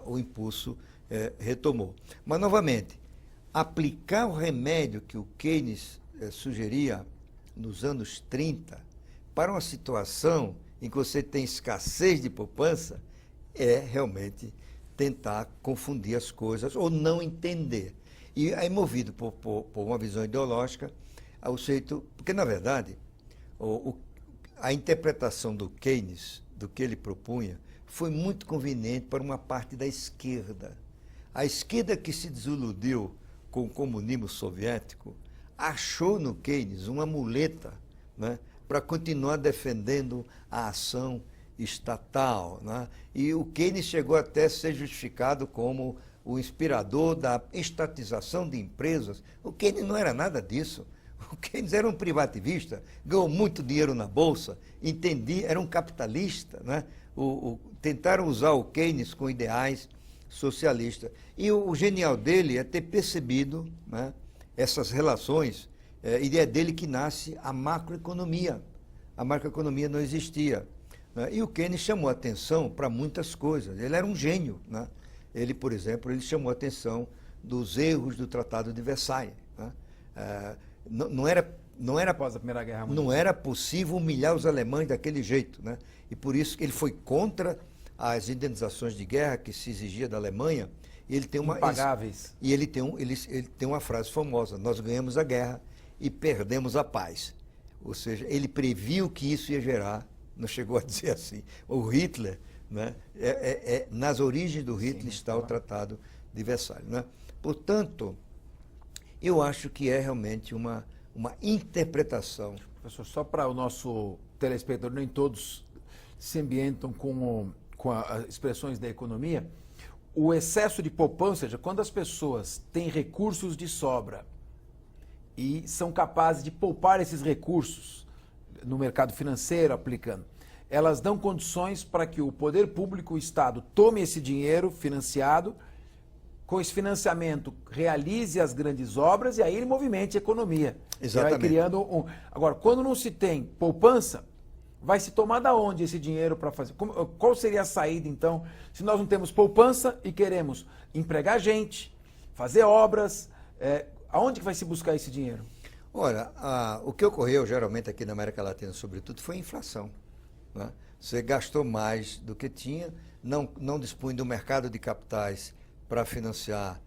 o impulso retomou. Mas, novamente, aplicar o remédio que o Keynes sugeria nos anos 30 para uma situação em que você tem escassez de poupança é realmente tentar confundir as coisas ou não entender. E é movido por uma visão ideológica, ao jeito, porque, na verdade, a interpretação do Keynes, do que ele propunha, foi muito conveniente para uma parte da esquerda. A esquerda que se desiludiu com o comunismo soviético achou no Keynes uma muleta, né, para continuar defendendo a ação estatal, né? E o Keynes chegou até a ser justificado como o inspirador da estatização de empresas. O Keynes não era nada disso. O Keynes era um privativista, ganhou muito dinheiro na Bolsa, era um capitalista, né? Tentaram usar o Keynes com ideais socialistas. E o genial dele é ter percebido, né, essas relações, e é dele que nasce a macroeconomia. A macroeconomia não existia, né? E o Keynes chamou a atenção para muitas coisas. Ele era um gênio, né? Ele, por exemplo, ele chamou a atenção dos erros do Tratado de Versailles, né? Não era Após a Primeira Guerra Mundial. Não era possível humilhar os alemães daquele jeito, né? E por isso que ele foi contra as indenizações de guerra que se exigia da Alemanha. E ele tem impagáveis. E ele tem uma frase famosa: nós ganhamos a guerra e perdemos a paz. Ou seja, ele previu que isso ia gerar, não chegou a dizer assim. O Hitler, né? Nas origens do Hitler está o Tratado de Versalhes, né? Portanto, eu acho que é realmente uma interpretação. Professor, só para o nosso telespectador, nem todos se ambientam com as expressões da economia, o excesso de poupança, ou seja, quando as pessoas têm recursos de sobra e são capazes de poupar esses recursos no mercado financeiro, aplicando, elas dão condições para que o poder público, o Estado, tome esse dinheiro financiado, com esse financiamento realize as grandes obras e aí ele movimente a economia. Exatamente. Vai criando Agora, quando não se tem poupança, vai se tomar da onde esse dinheiro para fazer? Qual seria a saída, então, se nós não temos poupança e queremos empregar gente, fazer obras, aonde que vai se buscar esse dinheiro? Olha, o que ocorreu geralmente aqui na América Latina, sobretudo, foi a inflação, né? Você gastou mais do que tinha, não dispunha do mercado de capitais para financiar,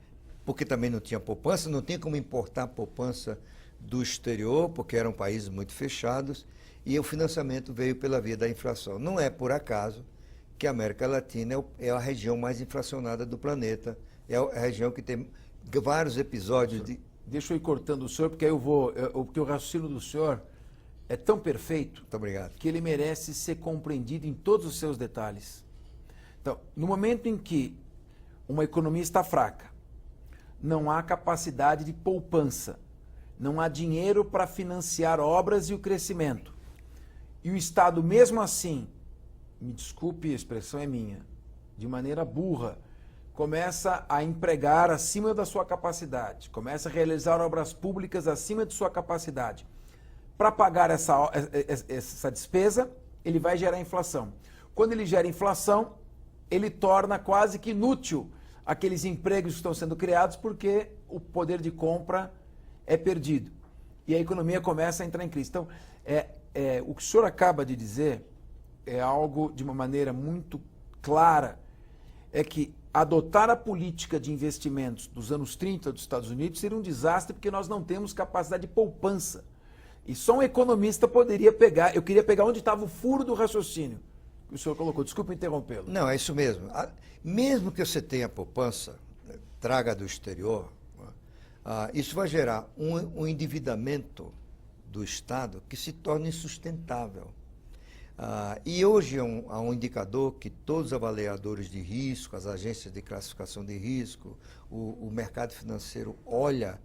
porque também não tinha poupança, não tinha como importar poupança do exterior, porque eram países muito fechados, e o financiamento veio pela via da inflação. Não é por acaso que a América Latina é a região mais inflacionada do planeta, é a região que tem vários episódios deixa eu ir cortando o senhor, porque aí porque o raciocínio do senhor é tão perfeito. Muito obrigado. Que ele merece ser compreendido em todos os seus detalhes. Então, no momento em que uma economia está fraca, não há capacidade de poupança, não há dinheiro para financiar obras e o crescimento, e o Estado, mesmo assim, me desculpe, a expressão é minha, de maneira burra, começa a empregar acima da sua capacidade, começa a realizar obras públicas acima de sua capacidade. Para pagar essa despesa, ele vai gerar inflação. Quando ele gera inflação, ele torna quase que inútil aqueles empregos que estão sendo criados porque o poder de compra é perdido. E a economia começa a entrar em crise. Então, o que o senhor acaba de dizer é algo de uma maneira muito clara, é que adotar a política de investimentos dos anos 30 dos Estados Unidos seria um desastre porque nós não temos capacidade de poupança. E só um economista poderia pegar, eu queria pegar onde estava o furo do raciocínio que o senhor colocou. Desculpa interrompê-lo. Não, é isso mesmo. Mesmo que você tenha poupança, traga do exterior, isso vai gerar um endividamento do Estado que se torna insustentável. E hoje há um indicador que todos os avaliadores de risco, as agências de classificação de risco, o mercado financeiro olha,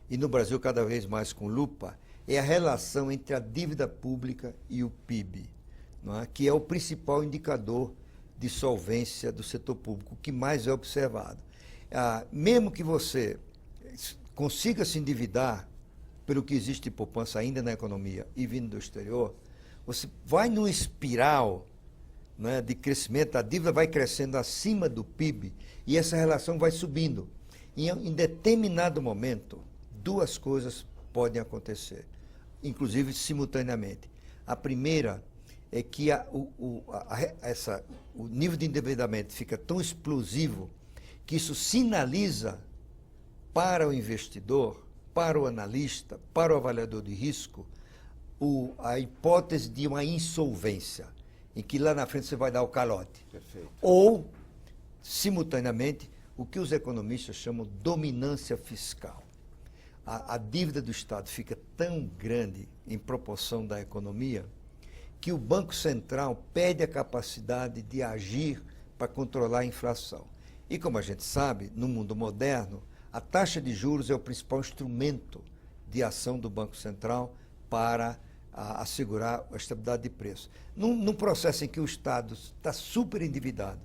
e no Brasil cada vez mais com lupa, é a relação entre a dívida pública e o PIB, não é? Que é o principal indicador de solvência do setor público, que mais é observado. Mesmo que você consiga se endividar pelo que existe de poupança ainda na economia e vindo do exterior, você vai numa espiral, né, de crescimento, a dívida vai crescendo acima do PIB e essa relação vai subindo. E em determinado momento, duas coisas podem acontecer, inclusive simultaneamente. A primeira é que o nível de endividamento fica tão explosivo que isso sinaliza para o investidor, para o analista, para o avaliador de risco, a hipótese de uma insolvência, em que lá na frente você vai dar o calote. Perfeito. Ou, simultaneamente, o que os economistas chamam de dominância fiscal. A dívida do Estado fica tão grande em proporção da economia que o Banco Central perde a capacidade de agir para controlar a inflação. E como a gente sabe, no mundo moderno, a taxa de juros é o principal instrumento de ação do Banco Central para assegurar a estabilidade de preço. Num processo em que o Estado está super endividado,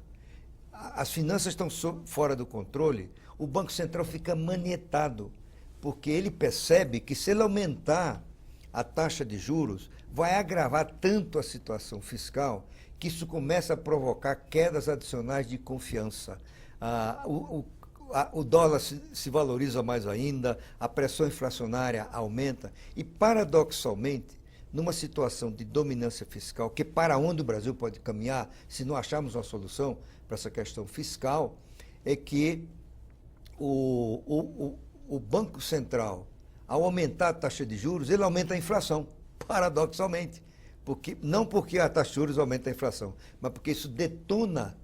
as finanças estão fora do controle, o Banco Central fica manietado, porque ele percebe que se ele aumentar a taxa de juros, vai agravar tanto a situação fiscal que isso começa a provocar quedas adicionais de confiança. O dólar se valoriza mais ainda, a pressão inflacionária aumenta e, paradoxalmente, numa situação de dominância fiscal, que para onde o Brasil pode caminhar, se não acharmos uma solução para essa questão fiscal, é que o Banco Central, ao aumentar a taxa de juros, ele aumenta a inflação, paradoxalmente. Não porque a taxa de juros aumenta a inflação, mas porque isso detona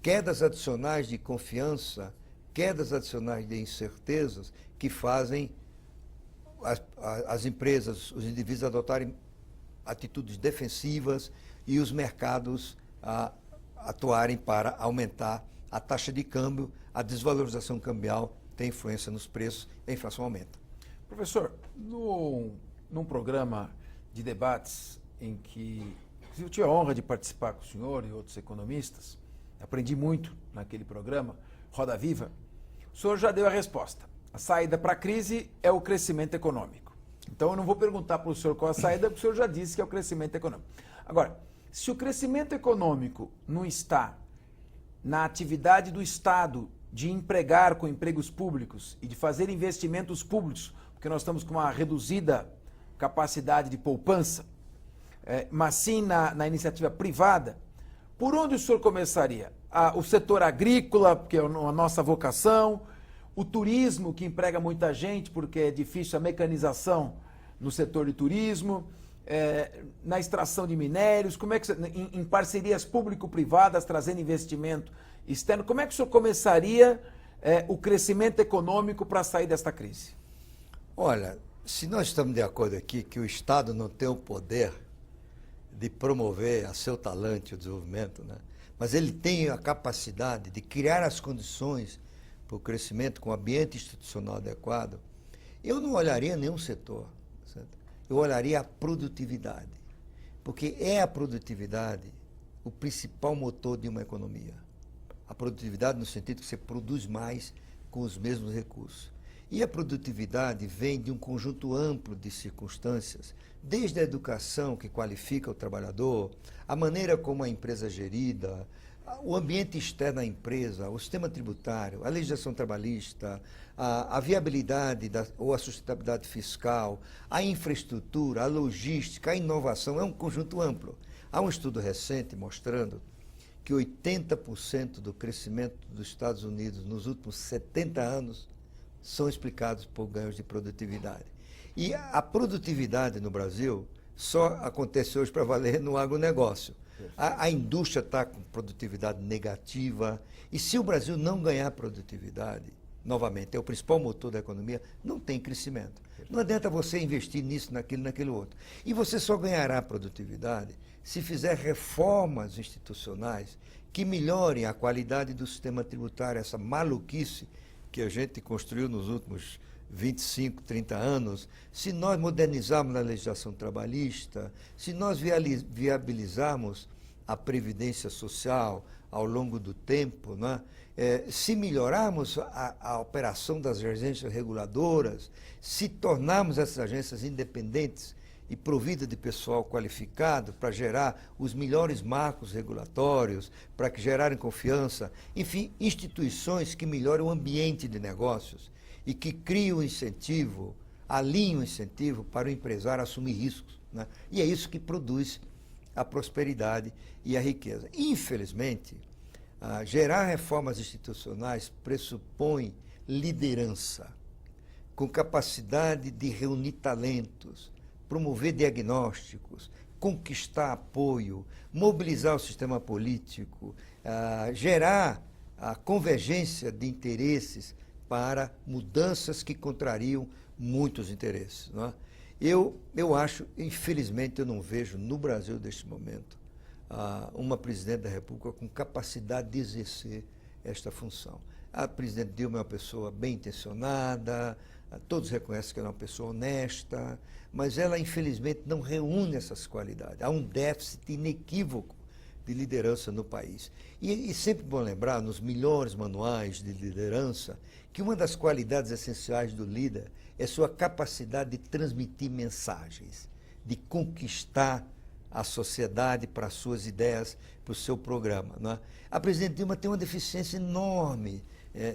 quedas adicionais de confiança, quedas adicionais de incertezas que fazem as empresas, os indivíduos adotarem atitudes defensivas e os mercados atuarem para aumentar a taxa de câmbio, a desvalorização cambial tem influência nos preços e a inflação aumenta. Professor, num programa de debates em que eu tive a honra de participar com o senhor e outros economistas, aprendi muito naquele programa, Roda Viva, o senhor já deu a resposta. A saída para a crise é o crescimento econômico. Então eu não vou perguntar para o senhor qual a saída, porque o senhor já disse que é o crescimento econômico. Agora, se o crescimento econômico não está na atividade do Estado de empregar com empregos públicos e de fazer investimentos públicos, porque nós estamos com uma reduzida capacidade de poupança, mas sim na iniciativa privada, por onde o senhor começaria? O setor agrícola, porque é a nossa vocação, o turismo, que emprega muita gente, porque é difícil a mecanização no setor de turismo, na extração de minérios, como é que em parcerias público-privadas, trazendo investimento externo, como é que o senhor começaria o crescimento econômico para sair desta crise? Olha, se nós estamos de acordo aqui que o Estado não tem o poder de promover a seu talento e o desenvolvimento, né? Mas ele tem a capacidade de criar as condições para o crescimento com ambiente institucional adequado, eu não olharia nenhum setor, certo? Eu olharia a produtividade, porque é a produtividade o principal motor de uma economia. A produtividade no sentido que você produz mais com os mesmos recursos. E a produtividade vem de um conjunto amplo de circunstâncias, desde a educação que qualifica o trabalhador, a maneira como a empresa é gerida, o ambiente externo da empresa, o sistema tributário, a legislação trabalhista, a viabilidade ou a sustentabilidade fiscal, a infraestrutura, a logística, a inovação, é um conjunto amplo. Há um estudo recente mostrando que 80% do crescimento dos Estados Unidos nos últimos 70 anos são explicados por ganhos de produtividade. E a produtividade no Brasil só acontece hoje para valer no agronegócio. A indústria está com produtividade negativa, e se o Brasil não ganhar produtividade, novamente, é o principal motor da economia, não tem crescimento. Não adianta você investir nisso, naquilo outro. E você só ganhará produtividade se fizer reformas institucionais que melhorem a qualidade do sistema tributário, essa maluquice que a gente construiu nos últimos 25, 30 anos, se nós modernizarmos a legislação trabalhista, se nós viabilizarmos a previdência social ao longo do tempo, né? Se melhorarmos a operação das agências reguladoras, se tornarmos essas agências independentes e providas de pessoal qualificado para gerar os melhores marcos regulatórios, para que gerarem confiança, enfim, instituições que melhorem o ambiente de negócios e que criem um incentivo, alinhem um incentivo para o empresário assumir riscos, né? E é isso que produz a prosperidade e a riqueza. Infelizmente, gerar reformas institucionais pressupõe liderança, com capacidade de reunir talentos, promover diagnósticos, conquistar apoio, mobilizar o sistema político, gerar a convergência de interesses para mudanças que contrariam muitos interesses, não é? Eu acho, infelizmente, eu não vejo no Brasil, neste momento, uma presidente da República com capacidade de exercer esta função. A presidente Dilma é uma pessoa bem intencionada, todos reconhecem que ela é uma pessoa honesta, mas ela, infelizmente, não reúne essas qualidades. Há um déficit inequívoco de liderança no país. E sempre bom lembrar, nos melhores manuais de liderança, que uma das qualidades essenciais do líder é sua capacidade de transmitir mensagens, de conquistar a sociedade para as suas ideias, para o seu programa, não é? A presidente Dilma tem uma deficiência enorme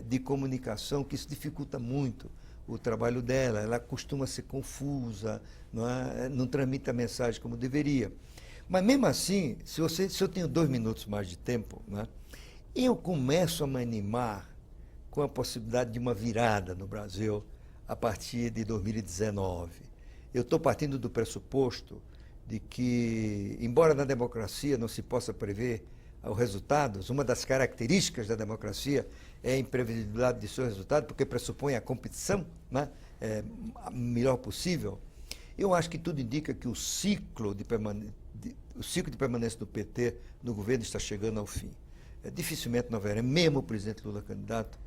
de comunicação, que isso dificulta muito o trabalho dela. Ela costuma ser confusa, não é? Não transmite a mensagem como deveria. Mas mesmo assim, se eu tenho 2 minutos mais de tempo, né, eu começo a me animar com a possibilidade de uma virada no Brasil a partir de 2019. Eu estou partindo do pressuposto de que, embora na democracia não se possa prever os resultados, uma das características da democracia é a imprevisibilidade de seus resultados, porque pressupõe a competição, né, a melhor possível. Eu acho que tudo indica que o ciclo de permanência do PT no governo está chegando ao fim. Dificilmente não haverá, mesmo o presidente Lula candidato,